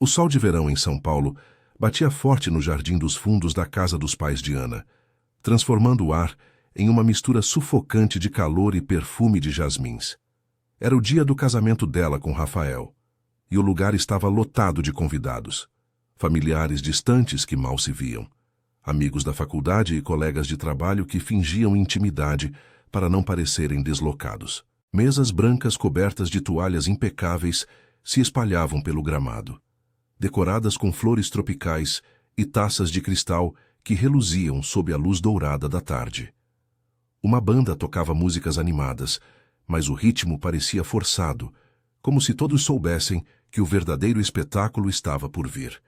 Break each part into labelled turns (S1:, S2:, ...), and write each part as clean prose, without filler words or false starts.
S1: O sol de verão em São Paulo batia forte no jardim dos fundos da casa dos pais de Ana, transformando o ar em uma mistura sufocante de calor e perfume de jasmins. Era o dia do casamento dela com Rafael, e o lugar estava lotado de convidados, familiares distantes que mal se viam, amigos da faculdade e colegas de trabalho que fingiam intimidade para não parecerem deslocados. Mesas brancas cobertas de toalhas impecáveis se espalhavam pelo gramado, decoradas com flores tropicais e taças de cristal que reluziam sob a luz dourada da tarde. Uma banda tocava músicas animadas, mas o ritmo parecia forçado, como se todos soubessem que o verdadeiro espetáculo estava por vir.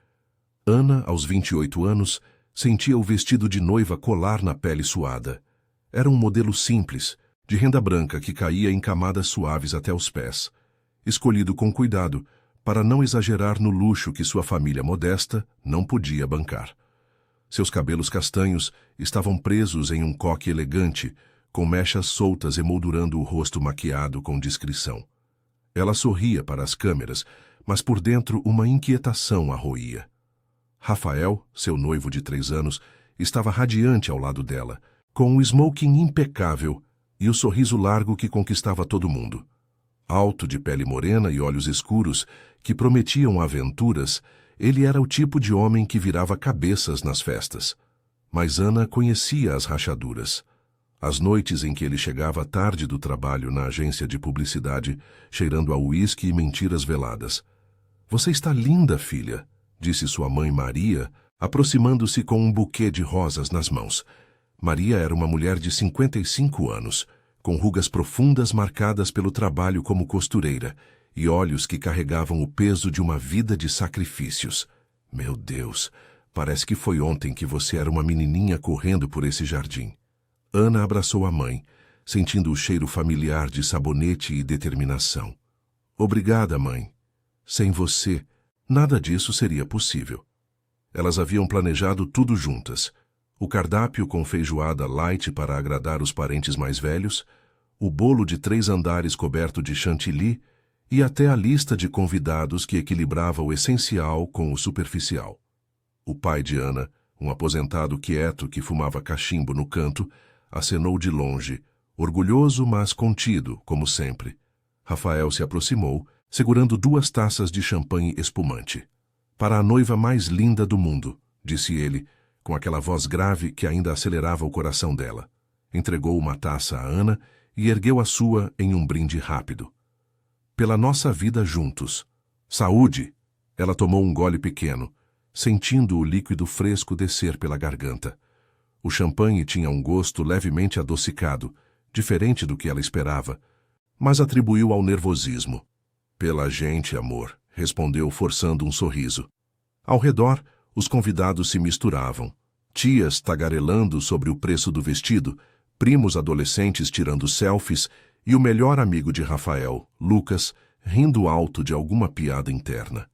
S1: Ana, aos 28 anos, sentia o vestido de noiva colar na pele suada. Era um modelo simples, de renda branca que caía em camadas suaves até os pés, escolhido com cuidado para não exagerar no luxo que sua família modesta não podia bancar. Seus cabelos castanhos estavam presos em um coque elegante, com mechas soltas emoldurando o rosto maquiado com discrição. Ela sorria para as câmeras, mas por dentro uma inquietação a roía. Rafael, seu noivo de 3 anos, estava radiante ao lado dela, com um smoking impecável e o sorriso largo que conquistava todo mundo. Alto, de pele morena e olhos escuros, que prometiam aventuras, ele era o tipo de homem que virava cabeças nas festas. Mas Ana conhecia as rachaduras. As noites em que ele chegava tarde do trabalho na agência de publicidade, cheirando a uísque e mentiras veladas. "Você está linda, filha", disse sua mãe Maria, aproximando-se com um buquê de rosas nas mãos. Maria era uma mulher de 55 anos, com rugas profundas marcadas pelo trabalho como costureira e olhos que carregavam o peso de uma vida de sacrifícios. "Meu Deus, parece que foi ontem que você era uma menininha correndo por esse jardim." Ana abraçou a mãe, sentindo o cheiro familiar de sabonete e determinação. "Obrigada, mãe. Sem você, nada disso seria possível." Elas haviam planejado tudo juntas. O cardápio com feijoada light para agradar os parentes mais velhos, o bolo de 3 andares coberto de chantilly e até a lista de convidados que equilibrava o essencial com o superficial. O pai de Ana, um aposentado quieto que fumava cachimbo no canto, acenou de longe, orgulhoso mas contido, como sempre. Rafael se aproximou, segurando 2 taças de champanhe espumante. "Para a noiva mais linda do mundo", disse ele, com aquela voz grave que ainda acelerava o coração dela. Entregou uma taça a Ana e ergueu a sua em um brinde rápido. "Pela nossa vida juntos. Saúde!" Ela tomou um gole pequeno, sentindo o líquido fresco descer pela garganta. O champanhe tinha um gosto levemente adocicado, diferente do que ela esperava, mas atribuiu ao nervosismo. "Pela gente, amor", respondeu forçando um sorriso. Ao redor, os convidados se misturavam. Tias tagarelando sobre o preço do vestido, primos adolescentes tirando selfies e o melhor amigo de Rafael, Lucas, rindo alto de alguma piada interna.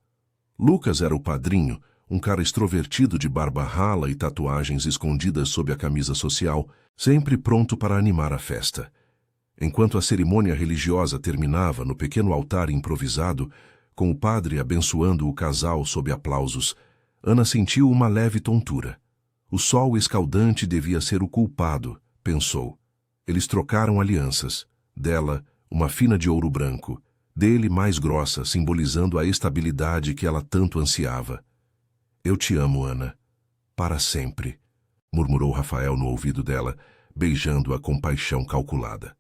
S1: Lucas era o padrinho, um cara extrovertido de barba rala e tatuagens escondidas sob a camisa social, sempre pronto para animar a festa. Enquanto a cerimônia religiosa terminava no pequeno altar improvisado, com o padre abençoando o casal sob aplausos, Ana sentiu uma leve tontura. O sol escaldante devia ser o culpado, pensou. Eles trocaram alianças. Dela, uma fina de ouro branco. Dele, mais grossa, simbolizando a estabilidade que ela tanto ansiava. "Eu te amo, Ana. Para sempre", murmurou Rafael no ouvido dela, beijando-a com paixão calculada.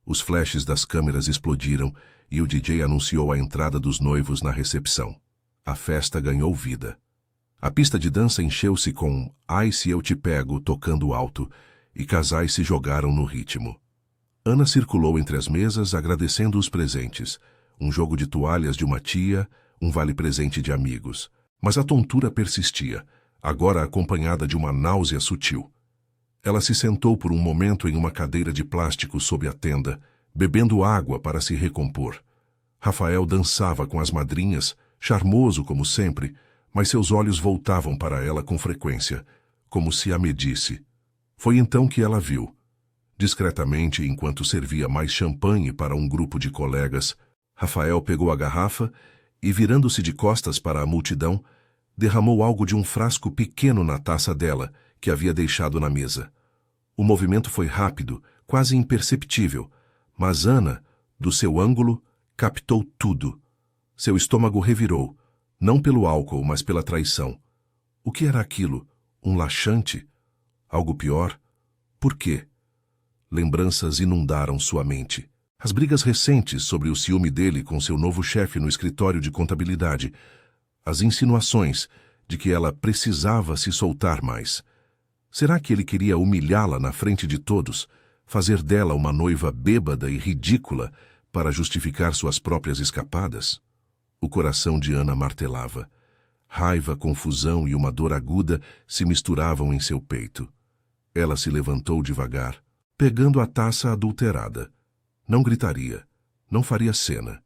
S1: Os flashes das câmeras explodiram e o DJ anunciou a entrada dos noivos na recepção. A festa ganhou vida. A pista de dança encheu-se com "Ai, se eu te pego" tocando alto, e casais se jogaram no ritmo. Ana circulou entre as mesas agradecendo os presentes, um jogo de toalhas de uma tia, um vale-presente de amigos. Mas a tontura persistia, agora acompanhada de uma náusea sutil. Ela se sentou por um momento em uma cadeira de plástico sob a tenda, bebendo água para se recompor. Rafael dançava com as madrinhas, charmoso como sempre, mas seus olhos voltavam para ela com frequência, como se a medisse. Foi então que ela viu. Discretamente, enquanto servia mais champanhe para um grupo de colegas, Rafael pegou a garrafa e, virando-se de costas para a multidão, derramou algo de um frasco pequeno na taça dela, que havia deixado na mesa. O movimento foi rápido, quase imperceptível, mas Ana, do seu ângulo, captou tudo. Seu estômago revirou, não pelo álcool, mas pela traição. O que era aquilo? Um laxante? Algo pior? Por quê? Lembranças inundaram sua mente. As brigas recentes sobre o ciúme dele com seu novo chefe no escritório de contabilidade. As insinuações de que ela precisava se soltar mais. Será que ele queria humilhá-la na frente de todos, fazer dela uma noiva bêbada e ridícula para justificar suas próprias escapadas? O coração de Ana martelava. Raiva, confusão e uma dor aguda se misturavam em seu peito. Ela se levantou devagar, pegando a taça adulterada. Não gritaria, não faria cena.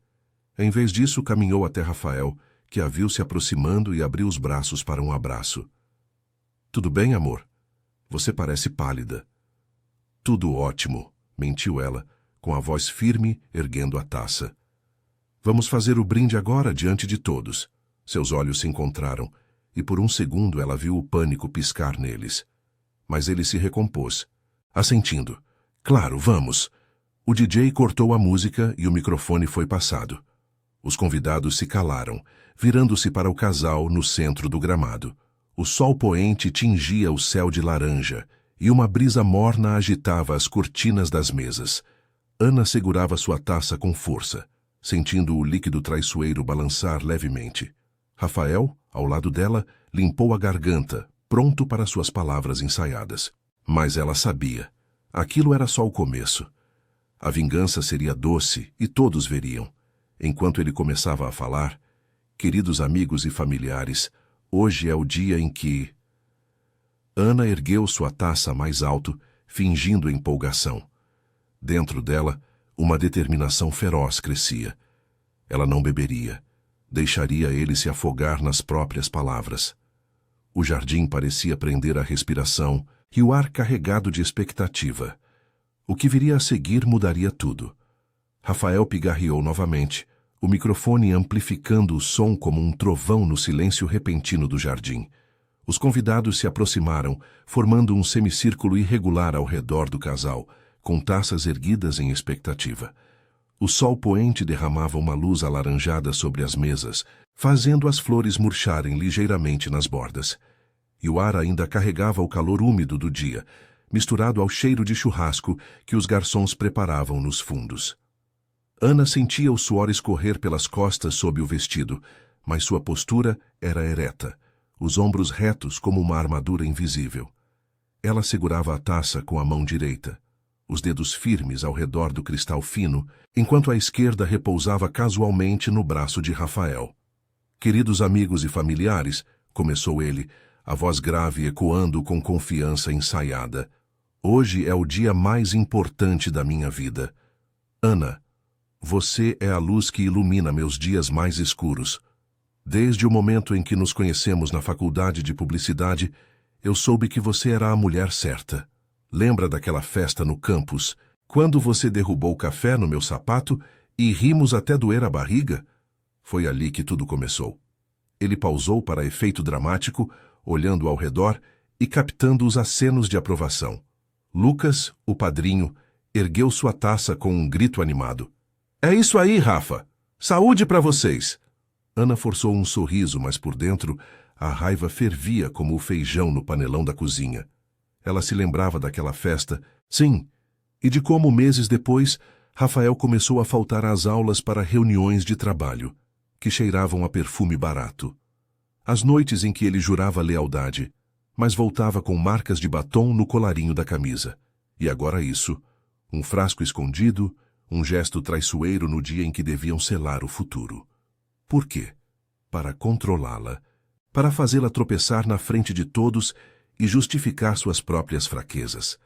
S1: Em vez disso, caminhou até Rafael, que a viu se aproximando e abriu os braços para um abraço. "Tudo bem, amor? Você parece pálida." "Tudo ótimo", mentiu ela, com a voz firme, erguendo a taça. "Vamos fazer o brinde agora diante de todos." Seus olhos se encontraram, e por um segundo ela viu o pânico piscar neles. Mas ele se recompôs, assentindo. "Claro, vamos." O DJ cortou a música e o microfone foi passado. Os convidados se calaram, virando-se para o casal no centro do gramado. O sol poente tingia o céu de laranja, e uma brisa morna agitava as cortinas das mesas. Ana segurava sua taça com força, sentindo o líquido traiçoeiro balançar levemente. Rafael, ao lado dela, limpou a garganta, pronto para suas palavras ensaiadas. Mas ela sabia. Aquilo era só o começo. A vingança seria doce e todos veriam. Enquanto ele começava a falar, "Queridos amigos e familiares, hoje é o dia em que..." Ana ergueu sua taça mais alto, fingindo empolgação. Dentro dela, uma determinação feroz crescia. Ela não beberia. Deixaria ele se afogar nas próprias palavras. O jardim parecia prender a respiração e o ar carregado de expectativa. O que viria a seguir mudaria tudo. Rafael pigarreou novamente, o microfone amplificando o som como um trovão no silêncio repentino do jardim. Os convidados se aproximaram, formando um semicírculo irregular ao redor do casal, com taças erguidas em expectativa. O sol poente derramava uma luz alaranjada sobre as mesas, fazendo as flores murcharem ligeiramente nas bordas. E o ar ainda carregava o calor úmido do dia, misturado ao cheiro de churrasco que os garçons preparavam nos fundos. Ana sentia o suor escorrer pelas costas sob o vestido, mas sua postura era ereta, os ombros retos como uma armadura invisível. Ela segurava a taça com a mão direita, os dedos firmes ao redor do cristal fino, enquanto a esquerda repousava casualmente no braço de Rafael. "Queridos amigos e familiares", começou ele, a voz grave ecoando com confiança ensaiada, "hoje é o dia mais importante da minha vida. Ana, você é a luz que ilumina meus dias mais escuros. Desde o momento em que nos conhecemos na faculdade de publicidade, eu soube que você era a mulher certa. Lembra daquela festa no campus, quando você derrubou o café no meu sapato e rimos até doer a barriga? Foi ali que tudo começou." Ele pausou para efeito dramático, olhando ao redor e captando os acenos de aprovação. Lucas, o padrinho, ergueu sua taça com um grito animado. "É isso aí, Rafa! Saúde para vocês!" Ana forçou um sorriso, mas por dentro a raiva fervia como o feijão no panelão da cozinha. Ela se lembrava daquela festa, sim, e de como meses depois Rafael começou a faltar às aulas para reuniões de trabalho, que cheiravam a perfume barato. As noites em que ele jurava lealdade, mas voltava com marcas de batom no colarinho da camisa. E agora isso, um frasco escondido, um gesto traiçoeiro no dia em que deviam selar o futuro. Por quê? Para controlá-la, para fazê-la tropeçar na frente de todos e justificar suas próprias fraquezas.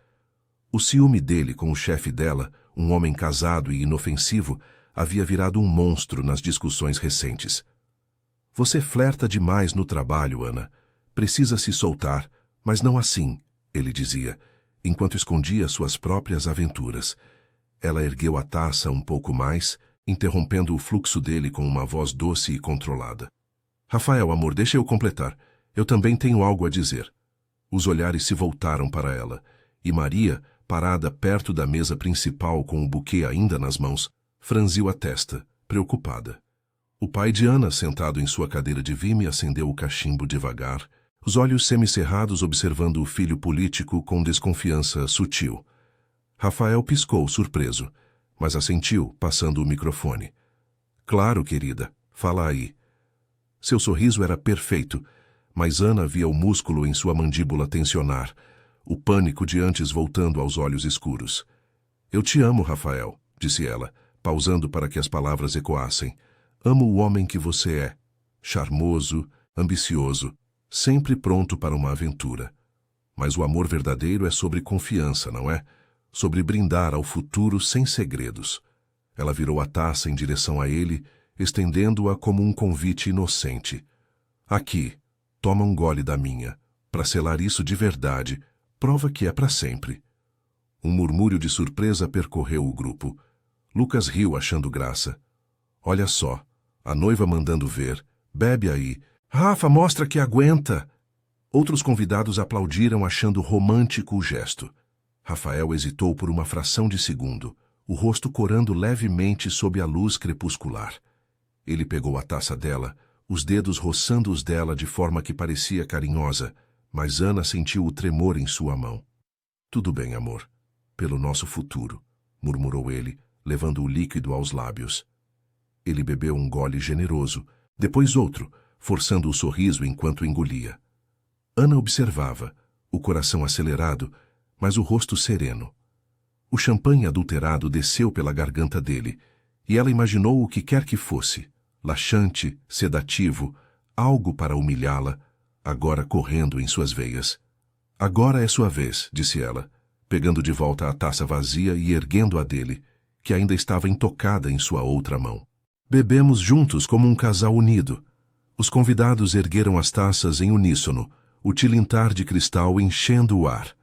S1: O ciúme dele com o chefe dela, um homem casado e inofensivo, havia virado um monstro nas discussões recentes. "Você flerta demais no trabalho, Ana. Precisa se soltar, mas não assim", ele dizia, enquanto escondia suas próprias aventuras. Ela ergueu a taça um pouco mais, interrompendo o fluxo dele com uma voz doce e controlada. Rafael, amor, deixa eu completar. Eu também tenho algo a dizer. Os olhares se voltaram para ela, e Maria, parada perto da mesa principal com o buquê ainda nas mãos, franziu a testa, preocupada. O pai de Ana, sentado em sua cadeira de vime, acendeu o cachimbo devagar, os olhos semicerrados observando o filho político com desconfiança sutil. Rafael piscou, surpreso, mas assentiu, passando o microfone. Claro, querida, fala aí. Seu sorriso era perfeito, mas Ana via o músculo em sua mandíbula tensionar, o pânico de antes voltando aos olhos escuros. Eu te amo, Rafael, disse ela, pausando para que as palavras ecoassem. Amo o homem que você é, charmoso, ambicioso, sempre pronto para uma aventura. Mas o amor verdadeiro é sobre confiança, não é? Sobre brindar ao futuro sem segredos. Ela virou a taça em direção a ele, estendendo-a como um convite inocente. Aqui, toma um gole da minha. Para selar isso de verdade, prova que é para sempre. Um murmúrio de surpresa percorreu o grupo. Lucas riu achando graça. Olha só, a noiva mandando ver. Bebe aí. Rafa, mostra que aguenta. Outros convidados aplaudiram achando romântico o gesto. Rafael hesitou por uma fração de segundo, o rosto corando levemente sob a luz crepuscular. Ele pegou a taça dela, os dedos roçando os dela de forma que parecia carinhosa, mas Ana sentiu o tremor em sua mão. Tudo bem, amor. Pelo nosso futuro, murmurou ele, levando o líquido aos lábios. Ele bebeu um gole generoso, depois outro, forçando o sorriso enquanto engolia. Ana observava, o coração acelerado, mas o rosto sereno. O champanhe adulterado desceu pela garganta dele, e ela imaginou o que quer que fosse, laxante, sedativo, algo para humilhá-la, agora correndo em suas veias. Agora é sua vez, disse ela, pegando de volta a taça vazia e erguendo a dele, que ainda estava intocada em sua outra mão. Bebemos juntos como um casal unido. Os convidados ergueram as taças em uníssono, o tilintar de cristal enchendo o ar.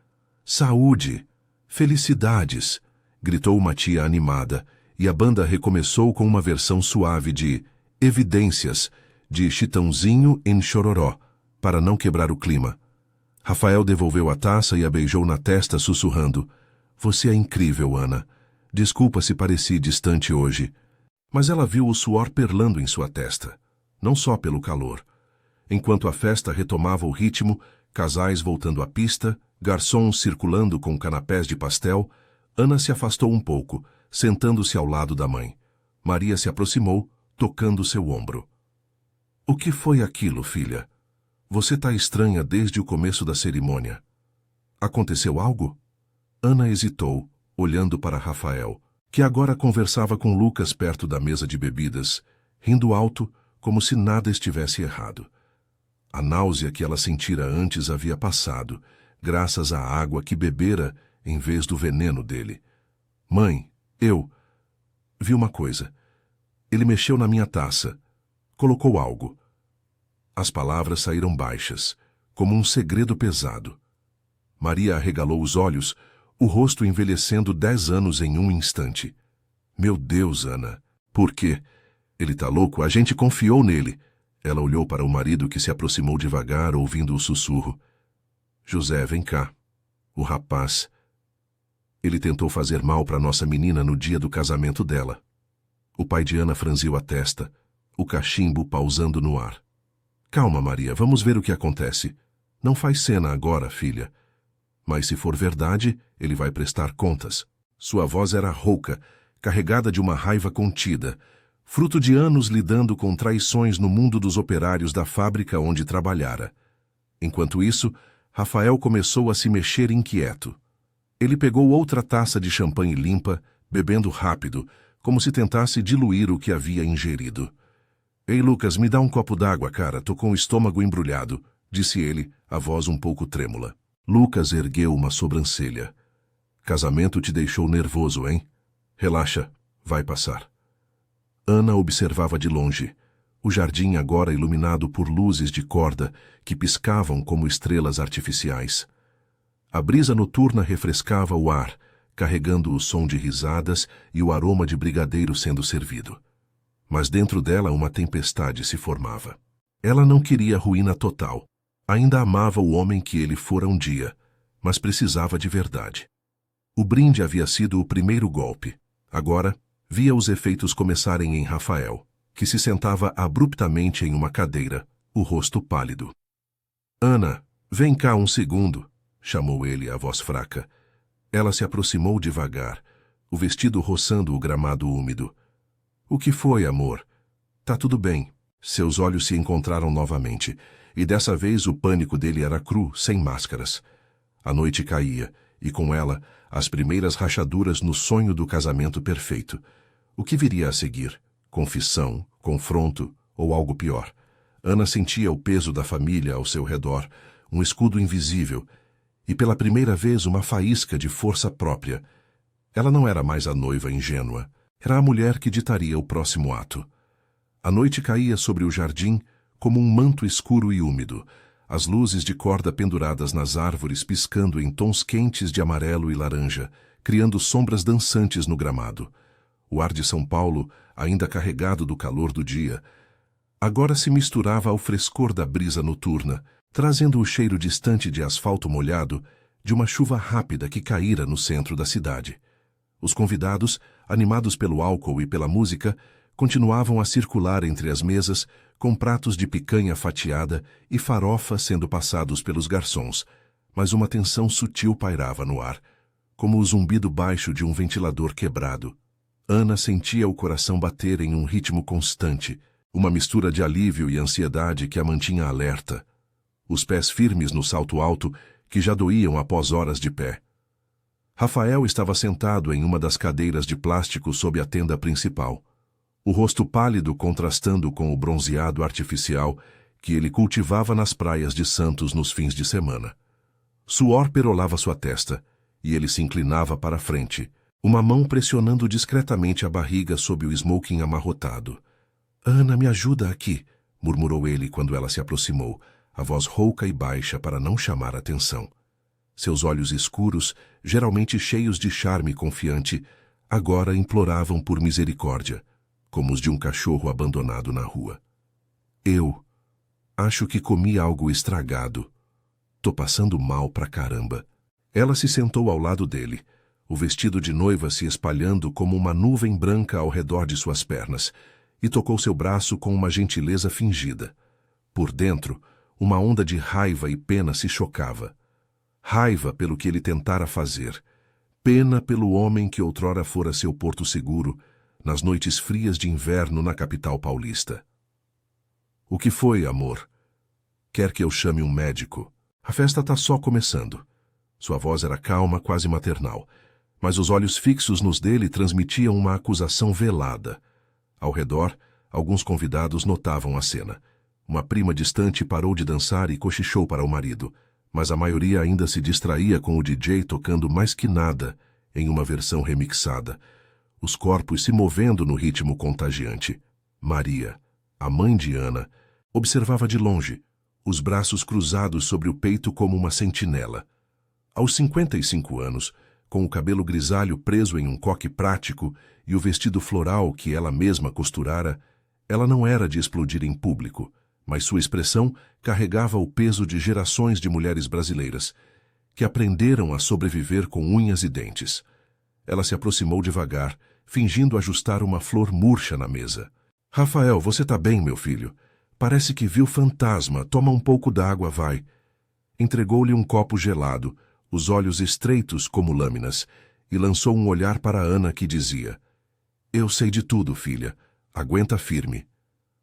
S1: Saúde! Felicidades! Gritou uma tia animada, e a banda recomeçou com uma versão suave de Evidências, de Chitãozinho em Chororó, para não quebrar o clima. Rafael devolveu a taça e a beijou na testa, sussurrando: Você é incrível, Ana. Desculpa se pareci distante hoje. Mas ela viu o suor perlando em sua testa, não só pelo calor. Enquanto a festa retomava o ritmo, casais voltando à pista, garçons circulando com canapés de pastel, Ana se afastou um pouco, sentando-se ao lado da mãe. Maria se aproximou, tocando seu ombro. O que foi aquilo, filha? Você tá estranha desde o começo da cerimônia. Aconteceu algo? Ana hesitou, olhando para Rafael, que agora conversava com Lucas perto da mesa de bebidas, rindo alto, como se nada estivesse errado. A náusea que ela sentira antes havia passado, graças à água que bebera em vez do veneno dele. Mãe, eu... Vi uma coisa. Ele mexeu na minha taça. Colocou algo. As palavras saíram baixas, como um segredo pesado. Maria arregalou os olhos, o rosto envelhecendo 10 anos em um instante. Meu Deus, Ana, por quê? Ele tá louco, a gente confiou nele. Ela olhou para o marido que se aproximou devagar, ouvindo o sussurro. José, vem cá. O rapaz... Ele tentou fazer mal para nossa menina no dia do casamento dela. O pai de Ana franziu a testa, o cachimbo pausando no ar. Calma, Maria, vamos ver o que acontece. Não faz cena agora, filha. Mas se for verdade, ele vai prestar contas. Sua voz era rouca, carregada de uma raiva contida, fruto de anos lidando com traições no mundo dos operários da fábrica onde trabalhara. Enquanto isso, Rafael começou a se mexer inquieto. Ele pegou outra taça de champanhe limpa, bebendo rápido, como se tentasse diluir o que havia ingerido. Ei, Lucas, me dá um copo d'água, cara, tô com o estômago embrulhado, disse ele, a voz um pouco trêmula. Lucas ergueu uma sobrancelha. Casamento te deixou nervoso, hein? Relaxa, vai passar. Ana observava de longe, o jardim agora iluminado por luzes de corda que piscavam como estrelas artificiais. A brisa noturna refrescava o ar, carregando o som de risadas e o aroma de brigadeiro sendo servido. Mas dentro dela uma tempestade se formava. Ela não queria ruína total. Ainda amava o homem que ele fora um dia, mas precisava de verdade. O brinde havia sido o primeiro golpe. Agora, via os efeitos começarem em Rafael, que se sentava abruptamente em uma cadeira, o rosto pálido. "Ana, vem cá um segundo", chamou ele a voz fraca. Ela se aproximou devagar, o vestido roçando o gramado úmido. "O que foi, amor?" "Tá tudo bem." Seus olhos se encontraram novamente, e dessa vez o pânico dele era cru, sem máscaras. A noite caía, e com ela, as primeiras rachaduras no sonho do casamento perfeito. O que viria a seguir? Confissão, confronto ou algo pior? Ana sentia o peso da família ao seu redor, um escudo invisível, e pela primeira vez uma faísca de força própria. Ela não era mais a noiva ingênua, era a mulher que ditaria o próximo ato. A noite caía sobre o jardim como um manto escuro e úmido, as luzes de corda penduradas nas árvores piscando em tons quentes de amarelo e laranja, criando sombras dançantes no gramado. O ar de São Paulo, ainda carregado do calor do dia, agora se misturava ao frescor da brisa noturna, trazendo o cheiro distante de asfalto molhado de uma chuva rápida que caíra no centro da cidade. Os convidados, animados pelo álcool e pela música, continuavam a circular entre as mesas, com pratos de picanha fatiada e farofa sendo passados pelos garçons, mas uma tensão sutil pairava no ar, como o zumbido baixo de um ventilador quebrado. Ana sentia o coração bater em um ritmo constante, uma mistura de alívio e ansiedade que a mantinha alerta. Os pés firmes no salto alto, que já doíam após horas de pé. Rafael estava sentado em uma das cadeiras de plástico sob a tenda principal, o rosto pálido contrastando com o bronzeado artificial que ele cultivava nas praias de Santos nos fins de semana. Suor perolava sua testa, e ele se inclinava para a frente, uma mão pressionando discretamente a barriga sob o smoking amarrotado. "Ana, me ajuda aqui", murmurou ele quando ela se aproximou, a voz rouca e baixa para não chamar atenção. Seus olhos escuros, geralmente cheios de charme confiante, agora imploravam por misericórdia, como os de um cachorro abandonado na rua. "Eu acho que comi algo estragado. Tô passando mal pra caramba." Ela se sentou ao lado dele, o vestido de noiva se espalhando como uma nuvem branca ao redor de suas pernas, e tocou seu braço com uma gentileza fingida. Por dentro, uma onda de raiva e pena se chocava. Raiva pelo que ele tentara fazer, pena pelo homem que outrora fora seu porto seguro, nas noites frias de inverno na capital paulista. "O que foi, amor? Quer que eu chame um médico? A festa tá só começando." Sua voz era calma, quase maternal, mas os olhos fixos nos dele transmitiam uma acusação velada. Ao redor, alguns convidados notavam a cena. Uma prima distante parou de dançar e cochichou para o marido, mas a maioria ainda se distraía com o DJ tocando mais que nada em uma versão remixada, os corpos se movendo no ritmo contagiante. Maria, a mãe de Ana, observava de longe, os braços cruzados sobre o peito como uma sentinela. Aos 55 anos, com o cabelo grisalho preso em um coque prático e o vestido floral que ela mesma costurara, ela não era de explodir em público, mas sua expressão carregava o peso de gerações de mulheres brasileiras, que aprenderam a sobreviver com unhas e dentes. Ela se aproximou devagar, fingindo ajustar uma flor murcha na mesa. "Rafael, você tá bem, meu filho? Parece que viu fantasma. Toma um pouco d'água, vai." Entregou-lhe um copo gelado, os olhos estreitos como lâminas, e lançou um olhar para Ana que dizia: "Eu sei de tudo, filha. Aguenta firme."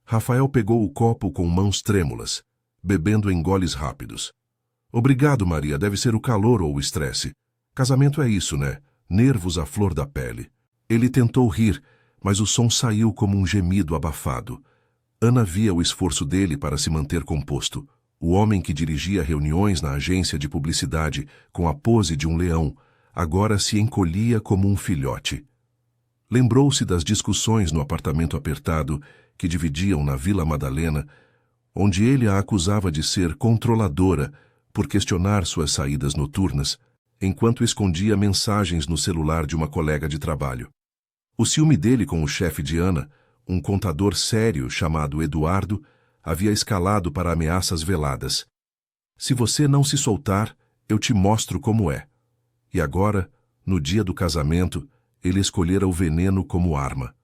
S1: Rafael pegou o copo com mãos trêmulas, bebendo em goles rápidos. "Obrigado, Maria. Deve ser o calor ou o estresse. Casamento é isso, né? Nervos à flor da pele." Ele tentou rir, mas o som saiu como um gemido abafado. Ana via o esforço dele para se manter composto. O homem que dirigia reuniões na agência de publicidade com a pose de um leão, agora se encolhia como um filhote. Lembrou-se das discussões no apartamento apertado que dividiam na Vila Madalena, onde ele a acusava de ser controladora por questionar suas saídas noturnas, enquanto escondia mensagens no celular de uma colega de trabalho. O ciúme dele com o chefe de Ana, um contador sério chamado Eduardo, havia escalado para ameaças veladas. Se você não se soltar, eu te mostro como é. E agora, no dia do casamento, ele escolhera o veneno como arma.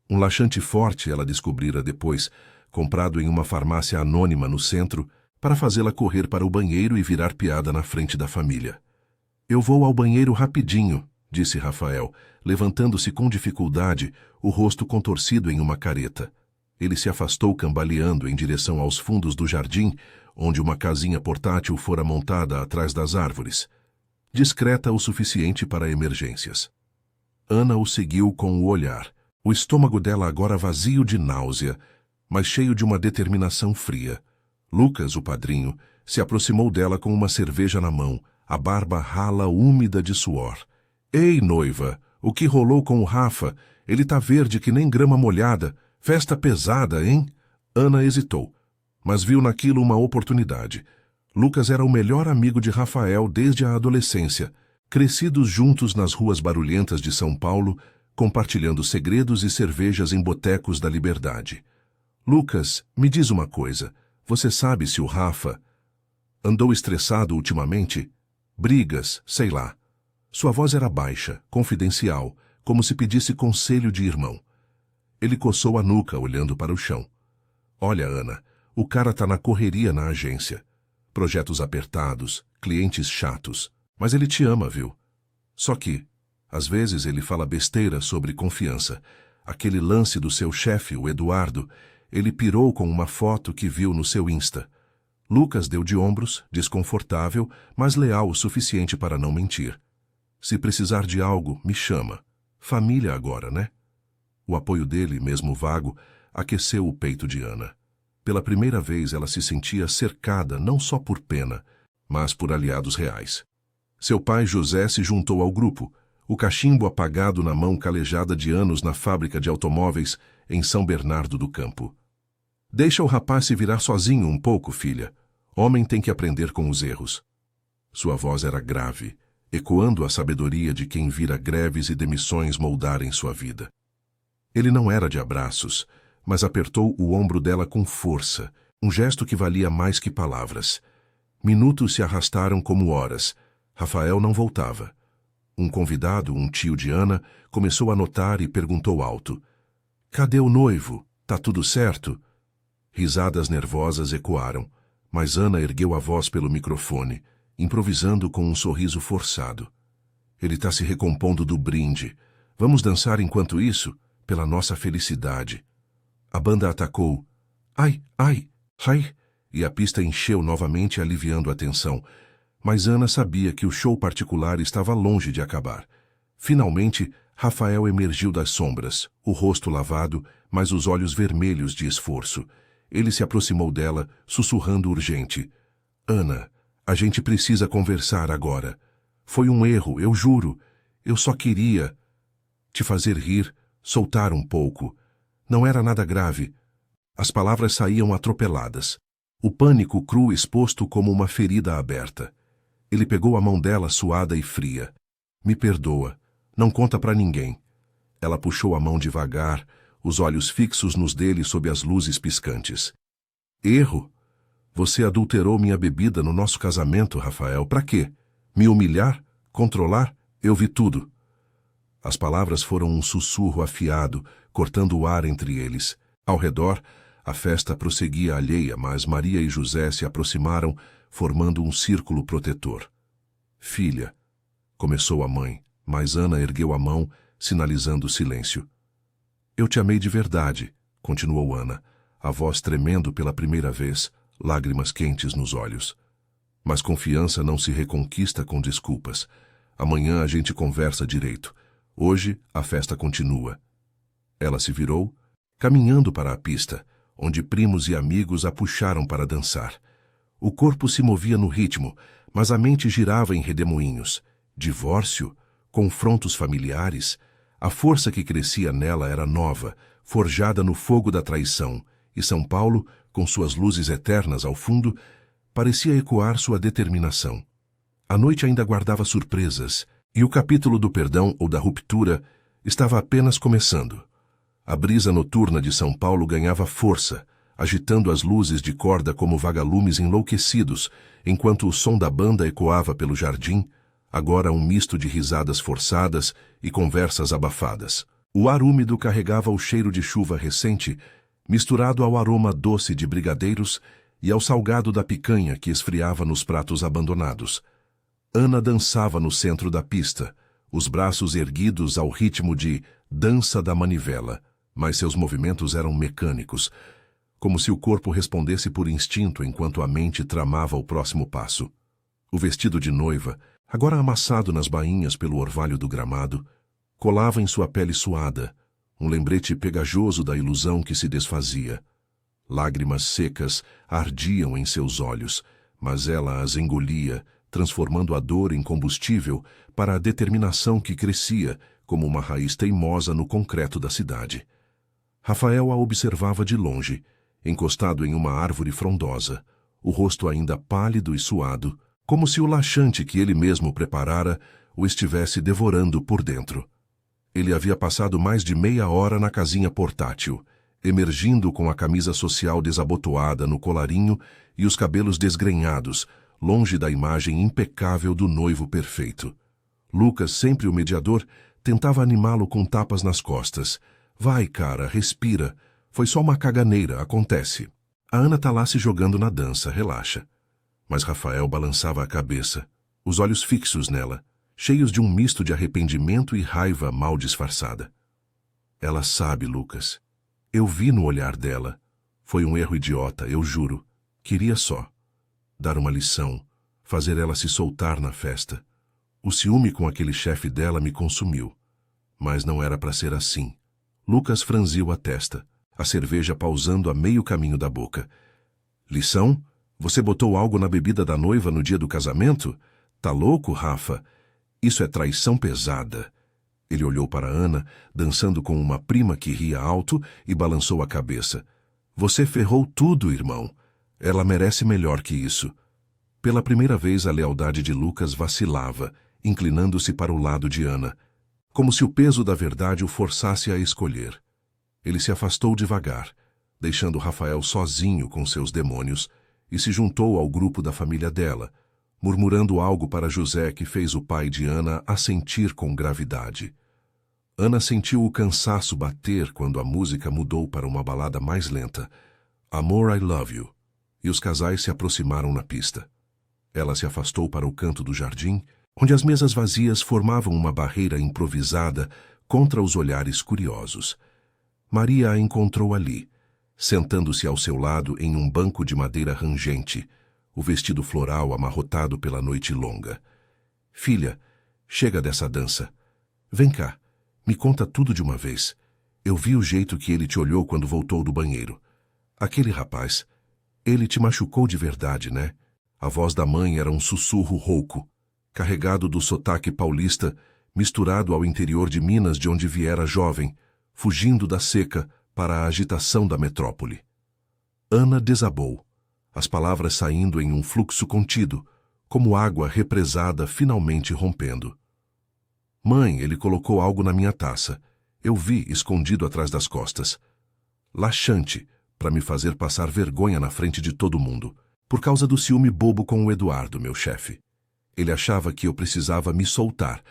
S1: Um laxante forte, ela descobrira depois, comprado em uma farmácia anônima no centro, para fazê-la correr para o banheiro e virar piada na frente da família. Eu vou ao banheiro rapidinho, disse Rafael, levantando-se com dificuldade, o rosto contorcido em uma careta. Ele se afastou cambaleando em direção aos fundos do jardim, onde uma casinha portátil fora montada atrás das árvores. Discreta o suficiente para emergências. Ana o seguiu com o olhar, o estômago dela agora vazio de náusea, mas cheio de uma determinação fria. Lucas, o padrinho, se aproximou dela com uma cerveja na mão, a barba rala úmida de suor. Ei, noiva, o que rolou com o Rafa? Ele tá verde que nem grama molhada. Festa pesada, hein? Ana hesitou, mas viu naquilo uma oportunidade. Lucas era o melhor amigo de Rafael desde a adolescência, crescidos juntos nas ruas barulhentas de São Paulo, compartilhando segredos e cervejas em botecos da Liberdade. Lucas, me diz uma coisa, você sabe se o Rafa andou estressado ultimamente? Brigas, sei lá. Sua voz era baixa, confidencial, como se pedisse conselho de irmão. Ele coçou a nuca, olhando para o chão. Olha, Ana, o cara tá na correria na agência. Projetos apertados, clientes chatos. Mas ele te ama, viu? Só que, às vezes, ele fala besteira sobre confiança. Aquele lance do seu chefe, o Eduardo, ele pirou com uma foto que viu no seu Insta. Lucas deu de ombros, desconfortável, mas leal o suficiente para não mentir. Se precisar de algo, me chama. Família agora, né? O apoio dele, mesmo vago, aqueceu o peito de Ana. Pela primeira vez ela se sentia cercada não só por pena, mas por aliados reais. Seu pai José se juntou ao grupo, o cachimbo apagado na mão calejada de anos na fábrica de automóveis em São Bernardo do Campo. Deixa o rapaz se virar sozinho um pouco, filha. Homem tem que aprender com os erros. Sua voz era grave, ecoando a sabedoria de quem vira greves e demissões moldarem sua vida. Ele não era de abraços, mas apertou o ombro dela com força, um gesto que valia mais que palavras. Minutos se arrastaram como horas. Rafael não voltava. Um convidado, um tio de Ana, começou a notar e perguntou alto. Cadê o noivo? Tá tudo certo? Risadas nervosas ecoaram, mas Ana ergueu a voz pelo microfone, improvisando com um sorriso forçado. Ele tá se recompondo do brinde. Vamos dançar enquanto isso? Pela nossa felicidade. A banda atacou. Ai, ai, ai! E a pista encheu novamente, aliviando a tensão. Mas Ana sabia que o show particular estava longe de acabar. Finalmente, Rafael emergiu das sombras, o rosto lavado, mas os olhos vermelhos de esforço. Ele se aproximou dela, sussurrando urgente. Ana, a gente precisa conversar agora. Foi um erro, eu juro. Eu só queria te fazer rir, soltar um pouco. Não era nada grave. As palavras saíam atropeladas. O pânico cru exposto como uma ferida aberta. Ele pegou a mão dela suada e fria. Me perdoa. Não conta pra ninguém. Ela puxou a mão devagar, os olhos fixos nos dele sob as luzes piscantes. Erro? Você adulterou minha bebida no nosso casamento, Rafael. Pra quê? Me humilhar? Controlar? Eu vi tudo. As palavras foram um sussurro afiado, cortando o ar entre eles. Ao redor, a festa prosseguia alheia, mas Maria e José se aproximaram, formando um círculo protetor. Filha, começou a mãe, mas Ana ergueu a mão, sinalizando silêncio. Eu te amei de verdade, continuou Ana, a voz tremendo pela primeira vez, lágrimas quentes nos olhos. Mas confiança não se reconquista com desculpas. Amanhã a gente conversa direito. Hoje a festa continua. Ela se virou, caminhando para a pista, onde primos e amigos a puxaram para dançar. O corpo se movia no ritmo, mas a mente girava em redemoinhos. Divórcio? Confrontos familiares? A força que crescia nela era nova, forjada no fogo da traição, e São Paulo, com suas luzes eternas ao fundo, parecia ecoar sua determinação. A noite ainda guardava surpresas, e o capítulo do perdão ou da ruptura estava apenas começando. A brisa noturna de São Paulo ganhava força, agitando as luzes de corda como vagalumes enlouquecidos, enquanto o som da banda ecoava pelo jardim, agora um misto de risadas forçadas e conversas abafadas. O ar úmido carregava o cheiro de chuva recente, misturado ao aroma doce de brigadeiros e ao salgado da picanha que esfriava nos pratos abandonados. Ana dançava no centro da pista, os braços erguidos ao ritmo de dança da manivela, mas seus movimentos eram mecânicos, como se o corpo respondesse por instinto enquanto a mente tramava o próximo passo. O vestido de noiva, agora amassado nas bainhas pelo orvalho do gramado, colava em sua pele suada, um lembrete pegajoso da ilusão que se desfazia. Lágrimas secas ardiam em seus olhos, mas ela as engolia, transformando a dor em combustível para a determinação que crescia como uma raiz teimosa no concreto da cidade. Rafael a observava de longe, encostado em uma árvore frondosa, o rosto ainda pálido e suado, como se o laxante que ele mesmo preparara o estivesse devorando por dentro. Ele havia passado mais de meia hora na casinha portátil, emergindo com a camisa social desabotoada no colarinho e os cabelos desgrenhados, longe da imagem impecável do noivo perfeito. Lucas, sempre o mediador, tentava animá-lo com tapas nas costas. Vai, cara, respira. Foi só uma caganeira, acontece. A Ana tá lá se jogando na dança, relaxa. Mas Rafael balançava a cabeça, os olhos fixos nela, cheios de um misto de arrependimento e raiva mal disfarçada. Ela sabe, Lucas. Eu vi no olhar dela. Foi um erro idiota, eu juro. Queria só dar uma lição, fazer ela se soltar na festa. O ciúme com aquele chefe dela me consumiu. Mas não era para ser assim. Lucas franziu a testa, a cerveja pausando a meio caminho da boca. Lição? Você botou algo na bebida da noiva no dia do casamento? Tá louco, Rafa? Isso é traição pesada. Ele olhou para Ana, dançando com uma prima que ria alto, e balançou a cabeça. Você ferrou tudo, irmão. Ela merece melhor que isso. Pela primeira vez a lealdade de Lucas vacilava, inclinando-se para o lado de Ana, como se o peso da verdade o forçasse a escolher. Ele se afastou devagar, deixando Rafael sozinho com seus demônios, e se juntou ao grupo da família dela, murmurando algo para José que fez o pai de Ana assentir com gravidade. Ana sentiu o cansaço bater quando a música mudou para uma balada mais lenta, Amor, I Love You, e os casais se aproximaram na pista. Ela se afastou para o canto do jardim, onde as mesas vazias formavam uma barreira improvisada contra os olhares curiosos. Maria a encontrou ali, sentando-se ao seu lado em um banco de madeira rangente, o vestido floral amarrotado pela noite longa. Filha, chega dessa dança. Vem cá, me conta tudo de uma vez. Eu vi o jeito que ele te olhou quando voltou do banheiro. Aquele rapaz, ele te machucou de verdade, né? A voz da mãe era um sussurro rouco, carregado do sotaque paulista, misturado ao interior de Minas de onde viera jovem, fugindo da seca para a agitação da metrópole. Ana desabou, as palavras saindo em um fluxo contido, como água represada finalmente rompendo. Mãe, ele colocou algo na minha taça. Eu vi, escondido atrás das costas. Laxante, para me fazer passar vergonha na frente de todo mundo, por causa do ciúme bobo com o Eduardo, meu chefe. Ele achava que eu precisava me soltar,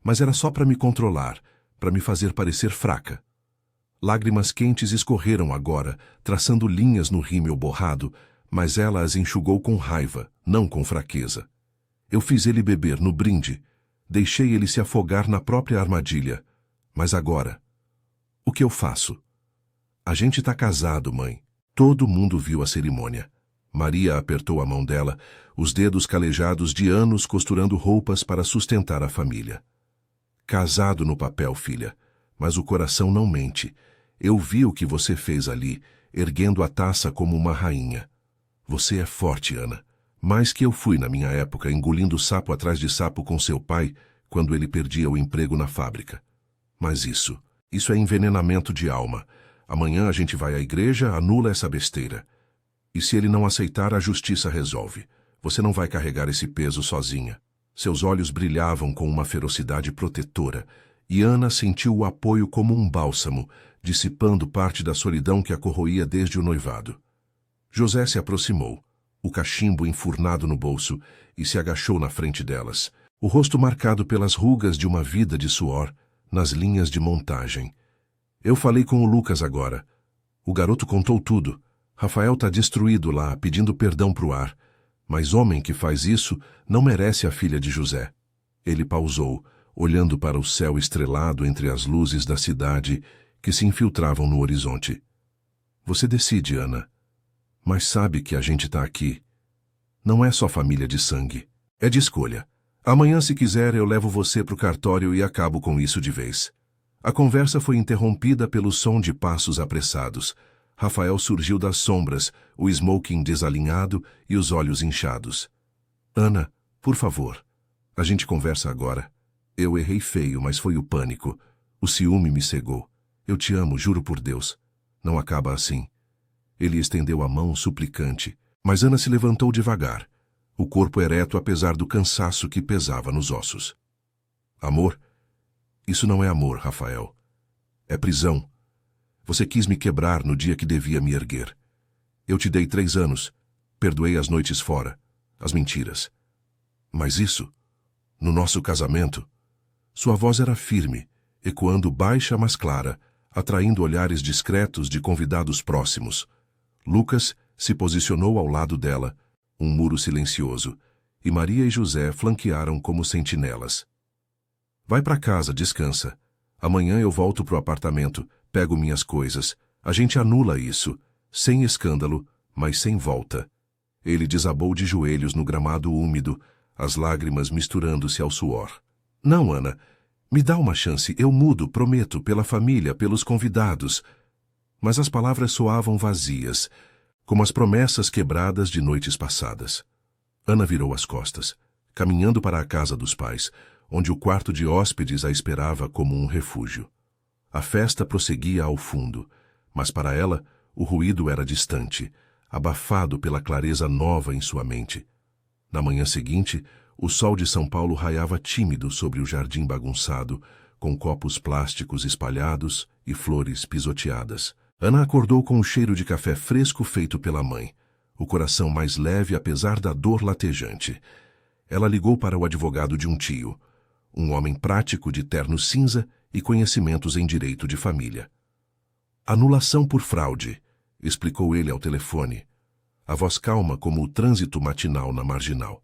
S1: mas era só para me controlar, para me fazer parecer fraca. Lágrimas quentes escorreram agora, traçando linhas no rímel borrado, mas ela as enxugou com raiva, não com fraqueza. Eu fiz ele beber no brinde, deixei ele se afogar na própria armadilha. Mas agora, o que eu faço? A gente tá casado, mãe. Todo mundo viu a cerimônia. Maria apertou a mão dela, os dedos calejados de anos costurando roupas para sustentar a família. Casado no papel, filha, mas o coração não mente. Eu vi o que você fez ali, erguendo a taça como uma rainha. Você é forte, Ana. Mais que eu fui na minha época, engolindo sapo atrás de sapo com seu pai, quando ele perdia o emprego na fábrica. Mas isso é envenenamento de alma. Amanhã a gente vai à igreja, anula essa besteira. E se ele não aceitar, a justiça resolve. Você não vai carregar esse peso sozinha. Seus olhos brilhavam com uma ferocidade protetora, e Ana sentiu o apoio como um bálsamo, dissipando parte da solidão que a corroía desde o noivado. José se aproximou, o cachimbo enfurnado no bolso, e se agachou na frente delas, o rosto marcado pelas rugas de uma vida de suor, nas linhas de montagem. Eu falei com o Lucas agora. O garoto contou tudo. Rafael tá destruído lá, pedindo perdão pro ar. Mas homem que faz isso não merece a filha de José. Ele pausou, olhando para o céu estrelado entre as luzes da cidade que se infiltravam no horizonte. Você decide, Ana. Mas sabe que a gente tá aqui. Não é só família de sangue. É de escolha. Amanhã, se quiser, eu levo você pro cartório e acabo com isso de vez. A conversa foi interrompida pelo som de passos apressados. Rafael surgiu das sombras, o smoking desalinhado e os olhos inchados. Ana, por favor. A gente conversa agora. Eu errei feio, mas foi o pânico. O ciúme me cegou. Eu te amo, juro por Deus. Não acaba assim. Ele estendeu a mão suplicante, mas Ana se levantou devagar, o corpo ereto apesar do cansaço que pesava nos ossos. Amor? Isso não é amor, Rafael. É prisão. Você quis me quebrar no dia que devia me erguer. Eu te dei 3 anos. Perdoei as noites fora, as mentiras. Mas isso, no nosso casamento, sua voz era firme, ecoando baixa mas clara, atraindo olhares discretos de convidados próximos. Lucas se posicionou ao lado dela, um muro silencioso, e Maria e José flanquearam como sentinelas. Vai para casa, descansa. Amanhã eu volto pro apartamento, pego minhas coisas. A gente anula isso, sem escândalo, mas sem volta. Ele desabou de joelhos no gramado úmido, as lágrimas misturando-se ao suor. Não, Ana, me dá uma chance, eu mudo, prometo, pela família, pelos convidados. Mas as palavras soavam vazias, como as promessas quebradas de noites passadas. Ana virou as costas, caminhando para a casa dos pais, onde o quarto de hóspedes a esperava como um refúgio. A festa prosseguia ao fundo, mas para ela o ruído era distante, abafado pela clareza nova em sua mente. Na manhã seguinte, o sol de São Paulo raiava tímido sobre o jardim bagunçado, com copos plásticos espalhados e flores pisoteadas. Ana acordou com o cheiro de café fresco feito pela mãe, o coração mais leve apesar da dor latejante. Ela ligou para o advogado de um tio, um homem prático de terno cinza e conhecimentos em direito de família. Anulação por fraude, explicou ele ao telefone, a voz calma como o trânsito matinal na marginal.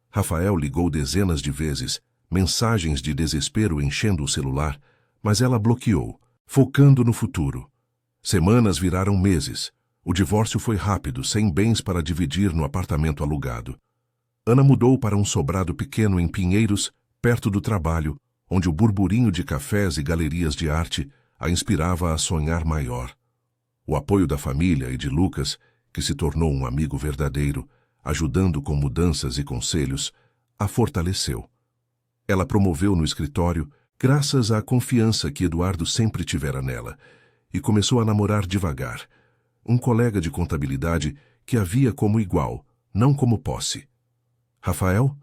S1: Rafael ligou dezenas de vezes, mensagens de desespero enchendo o celular, mas ela bloqueou, focando no futuro. Semanas viraram meses. O divórcio foi rápido, sem bens para dividir no apartamento alugado. Ana mudou para um sobrado pequeno em Pinheiros, perto do trabalho, onde o burburinho de cafés e galerias de arte a inspirava a sonhar maior. O apoio da família e de Lucas, que se tornou um amigo verdadeiro, ajudando com mudanças e conselhos, a fortaleceu. Ela promoveu no escritório, graças à confiança que Eduardo sempre tivera nela, e começou a namorar devagar, um colega de contabilidade que a via como igual, não como posse. Rafael?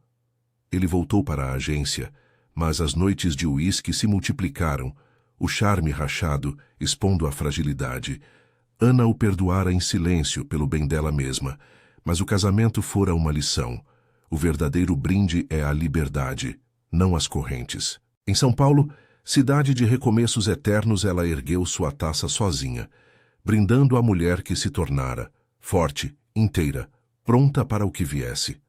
S1: Ele voltou para a agência, mas as noites de uísque se multiplicaram, o charme rachado, expondo a fragilidade. Ana o perdoara em silêncio pelo bem dela mesma, mas o casamento fora uma lição. O verdadeiro brinde é a liberdade, não as correntes. Em São Paulo, cidade de recomeços eternos, ela ergueu sua taça sozinha, brindando a mulher que se tornara, forte, inteira, pronta para o que viesse.